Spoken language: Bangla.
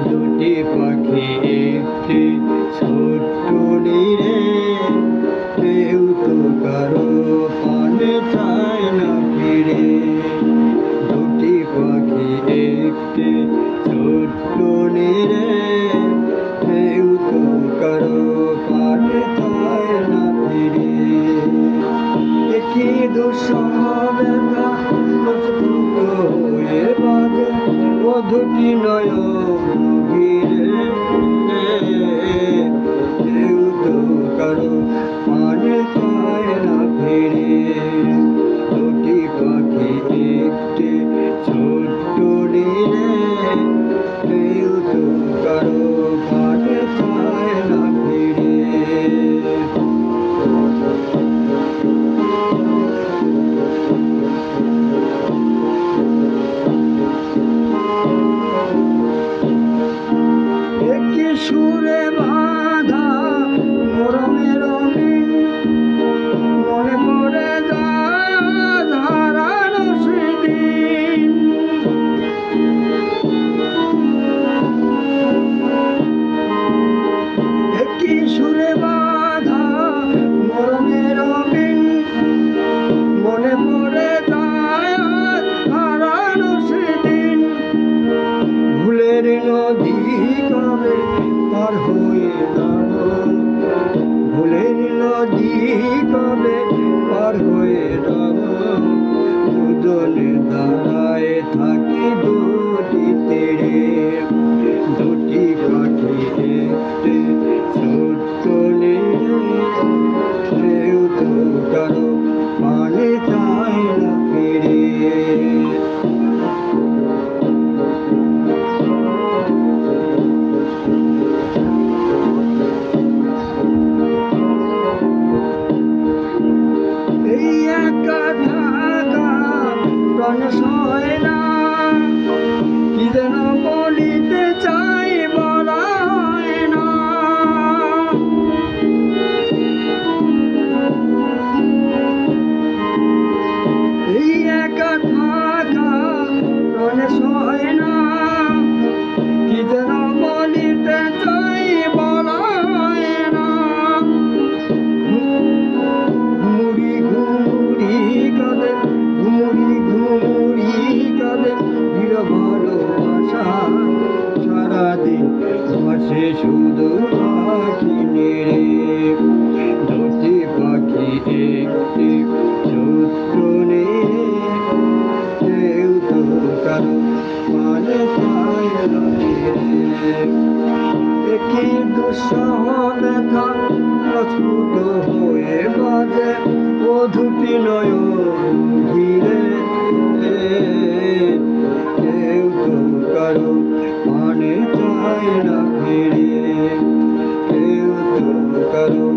দুটি পাখি একটি ছোট্ট নীরে, কেউ তো কারো পানে চায় না ফিরে। দুটি পাখি একটি ছোট্ট নীরে, কেউ তো কারো পানে চায় না ফিরে। একই দুঃসহ ব্যথা প্রস্ফুট হয়ে বাজে ও দুটি নয়ন ঘিরে, কেউ তো কারো পানে চায় না ফিরে। দুটি পাখি একটি ছোট্ট নীরে, কেউ তো কারো পানে চায় না ফিরে। একই সুরে বাঁধা মরমের মিল, মনে পড়ে যায় হারানো সেদিন। একই সুরে বাঁধা মরমের মিল, মনে পড়ে যায় হারানো সেদিন। ভুলের নদী কবে পার হয়ে যাব, ভুলের নদী কবে পার হয়ে যাব। দুজনে দাঁড়ায় থাকি দুটি তীরে, দুটি পাখি একটি ছোট্ট নীরে, কেউ তো কারো পানে চায় না ফিরে। এই একা থাকা প্রাণ সয় না, কি যেন বলিতে চাই বলা হয় না। এই একা থাকা প্রাণ সয় না, কি যেন বলিতে চাই বলা হয় না। ঘুমুরি ঘুমুরি কাঁদে, ঘুমুরি ঘুমুরি কাঁদে প্রিয় ভালোবাসা। সারাদিন ভাসে শুধু পাখি নীড়ে, দুটি পাখি একটি ছোট্ট নীড়ে, কেউ তো কারো পানে চায় না ফিরে। একই দুঃসহ ব্যথা প্রস্ফুট হয়ে বাজে ও দুটি নয়ন ঘিরে, কেউ তো কারো পানে চায় না ফিরে, কেউ তো কারো